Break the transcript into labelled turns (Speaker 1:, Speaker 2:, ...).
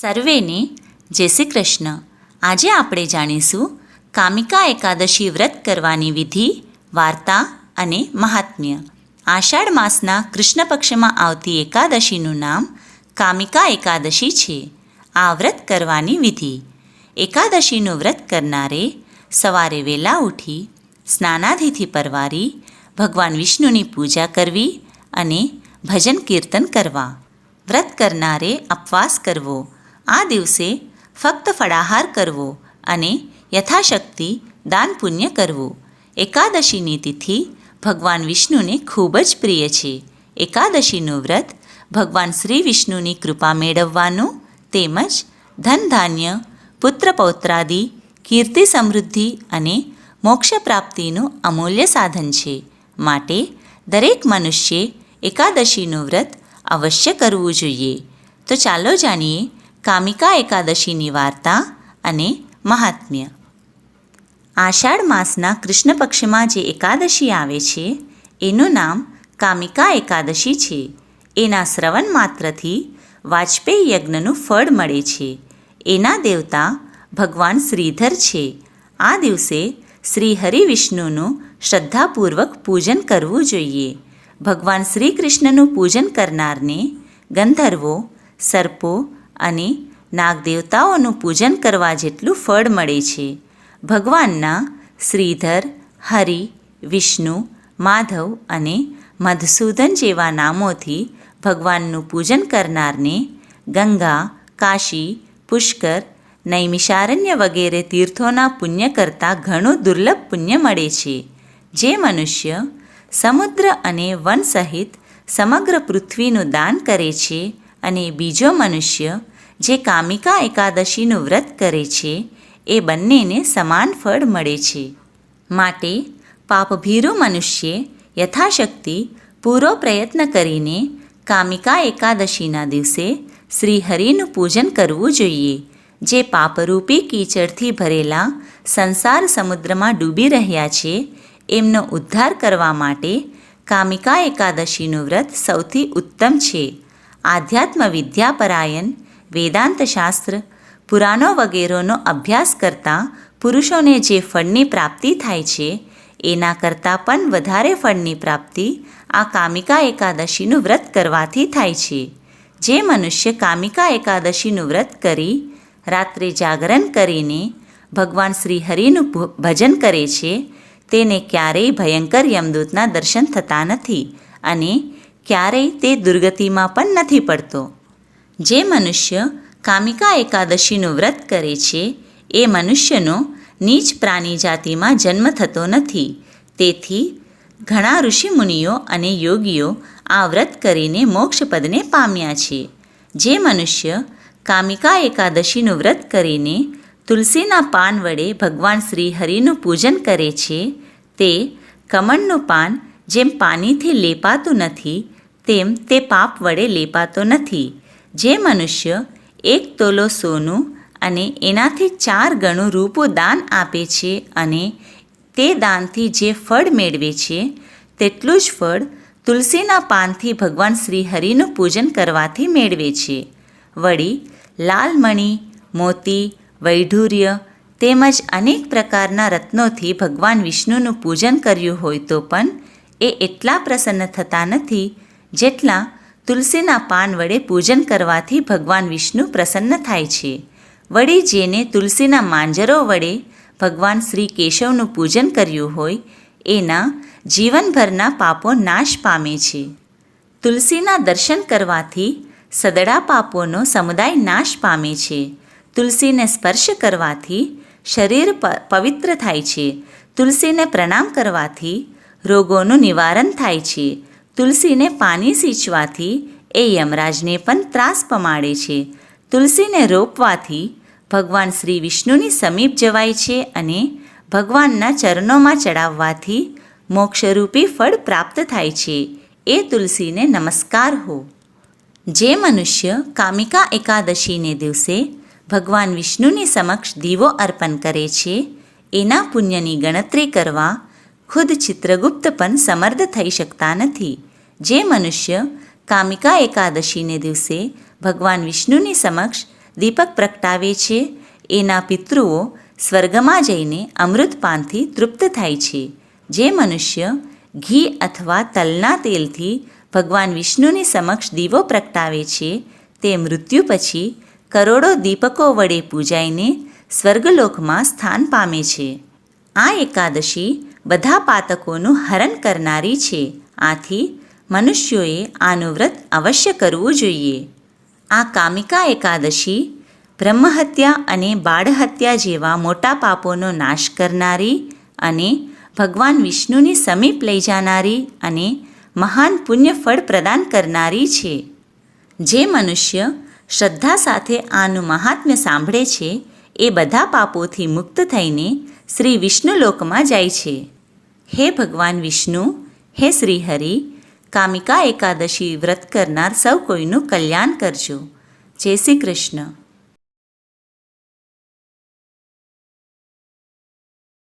Speaker 1: સર્વેને જય શ્રી કૃષ્ણ. આજે આપણે જાણીશું કામિકા એકાદશી વ્રત કરવાની વિધિ, વાર્તા અને મહાત્મ્ય. આષાઢ માસના કૃષ્ણ પક્ષમાં આવતી એકાદશીનું નામ કામિકા એકાદશી છે. આ વ્રત કરવાની વિધિ: એકાદશીનું વ્રત કરનારે સવારે વહેલા ઉઠી સ્નાનાદિથી પરવારી ભગવાન વિષ્ણુની પૂજા કરવી અને ભજન કીર્તન કરવા. વ્રત કરનારે ઉપવાસ કરવો. આ દિવસે ફક્ત ફળાહાર કરવો અને યથાશક્તિ દાન પુણ્ય કરવું. એકાદશીની તિથિ ભગવાન વિષ્ણુને ખૂબ જ પ્રિય છે. એકાદશીનું વ્રત ભગવાન શ્રી વિષ્ણુની કૃપા મેળવવાનું તેમજ ધન ધાન્ય, પુત્ર પૌત્રાદિ, કીર્તિ સમૃદ્ધિ અને મોક્ષ પ્રાપ્તિનું અમૂલ્ય સાધન છે. માટે દરેક મનુષ્યે એકાદશીનું વ્રત અવશ્ય કરવું જોઈએ. તો ચાલો જાણીએ કામિકા એકાદશીની વાર્તા અને મહાત્મ્ય. આષાઢ માસના કૃષ્ણ પક્ષમાં જે એકાદશી આવે છે એનું નામ કામિકા એકાદશી છે. એના શ્રવણ માત્રથી વાજપેયી યજ્ઞનું ફળ મળે છે. એના દેવતા ભગવાન શ્રીધર છે. આ દિવસે શ્રી હરિ વિષ્ણુનું શ્રદ્ધાપૂર્વક પૂજન કરવું જોઈએ. ભગવાન શ્રી કૃષ્ણનું પૂજન કરનારને ગંધર્વો, સર્પો અને નાગદેવતાઓનું પૂજન કરવા જેટલું ફળ મળે છે. ભગવાનના શ્રીધર, હરિ, વિષ્ણુ, માધવ અને મધુસૂદન જેવા નામોથી ભગવાનનું પૂજન કરનારને ગંગા, કાશી, પુષ્કર, નૈમિષારણ્ય વગેરે તીર્થોના પુણ્ય કરતાં ઘણું દુર્લભ પુણ્ય મળે છે. જે મનુષ્ય સમુદ્ર અને વન સહિત સમગ્ર પૃથ્વીનું દાન કરે છે અને બીજો મનુષ્ય જે કામિકા એકાદશીનું વ્રત કરે છે એ બંનેને સમાન ફળ મળે છે. માટે પાપભીરુ મનુષ્યે યથાશક્તિ પૂરો પ્રયત્ન કરીને કામિકા એકાદશીના દિવસે શ્રી હરિનું પૂજન કરવું જોઈએ. જે પાપરૂપી કીચડથી ભરેલા સંસાર સમુદ્રમાં ડૂબી રહ્યા છે એમનો ઉદ્ધાર કરવા માટે કામિકા એકાદશીનું વ્રત સૌથી ઉત્તમ છે. આધ્યાત્મ વિદ્યાપરાયણ, વેદાંત શાસ્ત્ર, પુરાણો વગેરેનો અભ્યાસ કરતા પુરુષોને જે ફળની પ્રાપ્તિ થાય છે એના કરતાં પણ વધારે ફળની પ્રાપ્તિ આ કામિકા એકાદશીનું વ્રત કરવાથી થાય છે. જે મનુષ્ય કામિકા એકાદશીનું વ્રત કરી રાત્રે જાગરણ કરીને ભગવાન શ્રી હરિનું ભજન કરે છે તેને ક્યારેય ભયંકર યમદૂતના દર્શન થતા નથી અને ક્યારેય તે દુર્ગતિમાં પણ નથી પડતો. જે મનુષ્ય કામિકા એકાદશીનું વ્રત કરે છે એ મનુષ્યનો નીચ પ્રાણી જાતિમાં જન્મ થતો નથી. તેથી ઘણા ઋષિમુનિઓ અને યોગીઓ આ વ્રત કરીને મોક્ષપદને પામ્યા છે. જે મનુષ્ય કામિકા એકાદશીનું વ્રત કરીને તુલસીના પાન વડે ભગવાન શ્રી હરિનું પૂજન કરે છે તે કમળનું પાન જેમ પાણીથી લેપાતું નથી તેમ તે પાપ વડે લેપાતો નથી. જે મનુષ્ય 1 તોલો સોનું અને એનાથી 4 ગણું રૂપું દાન આપે છે અને તે દાનથી જે ફળ મેળવે છે તેટલું જ ફળ તુલસીના પાનથી ભગવાન શ્રી હરિનું પૂજન કરવાથી મેળવે છે. વળી લાલ મણી, મોતી, વૈઢૂર્ય તેમજ અનેક પ્રકારના રત્નોથી ભગવાન વિષ્ણુનું પૂજન કર્યું હોય તો પણ એ એટલા પ્રસન્ન થતા નથી જેટલા તુલસીના પાન વડે પૂજન કરવાથી ભગવાન વિષ્ણુ પ્રસન્ન થાય છે. વળી જેને તુલસીના માંજરો વડે ભગવાન શ્રી કેશવનું પૂજન કર્યું હોય એના જીવનભરના પાપો નાશ પામે છે. તુલસીના દર્શન કરવાથી સદડા પાપોનો સમુદાય નાશ પામે છે. તુલસીને સ્પર્શ કરવાથી શરીર પવિત્ર થાય છે. તુલસીને પ્રણામ કરવાથી રોગોનું નિવારણ થાય છે. તુલસીને પાણી સિંચવાથી એ યમરાજને પણ ત્રાસ પમાડે છે. તુલસીને રોપવાથી ભગવાન શ્રી વિષ્ણુની સમીપ જવાય છે અને ભગવાનના ચરણોમાં ચડાવવાથી મોક્ષરૂપી ફળ પ્રાપ્ત થાય છે. એ તુલસીને નમસ્કાર હો. જે મનુષ્ય કામિકા એકાદશીને દિવસે ભગવાન વિષ્ણુની સમક્ષ દીવો અર્પણ કરે છે એના પુણ્યની ગણતરી કરવા ખુદ ચિત્રગુપ્ત પણ સમર્થ થઈ શકતા નથી. જે મનુષ્ય કામિકા એકાદશીને દિવસે ભગવાન વિષ્ણુની સમક્ષ દીપક પ્રગટાવે છે એના પિતૃઓ સ્વર્ગમાં જઈને અમૃતપાનથી તૃપ્ત થાય છે. જે મનુષ્ય ઘી અથવા તલના તેલથી ભગવાન વિષ્ણુની સમક્ષ દીવો પ્રગટાવે છે તે મૃત્યુ પછી કરોડો દીપકો વડે પૂજાઈને સ્વર્ગલોકમાં સ્થાન પામે છે. આ એકાદશી બધા પાતકોનું હરણ કરનારી છે. આથી મનુષ્યોએ આનું વ્રત અવશ્ય કરવું જોઈએ. આ કામિકા એકાદશી બ્રહ્મહત્યા અને બાળહત્યા જેવા મોટા પાપોનો નાશ કરનારી અને ભગવાન વિષ્ણુની સમીપ લઈ જનારી અને મહાન પુણ્ય ફળ પ્રદાન કરનારી છે. જે મનુષ્ય શ્રદ્ધા સાથે આનું મહાત્મ્ય સાંભળે છે એ બધા પાપોથી મુક્ત થઈને શ્રી વિષ્ણુલોકમાં જાય છે. હે ભગવાન વિષ્ણુ, હે શ્રીહરિ, કામિકા એકાદશી વ્રત કરનાર સૌ કોઈનું કલ્યાણ કરજો. જય શ્રી કૃષ્ણ.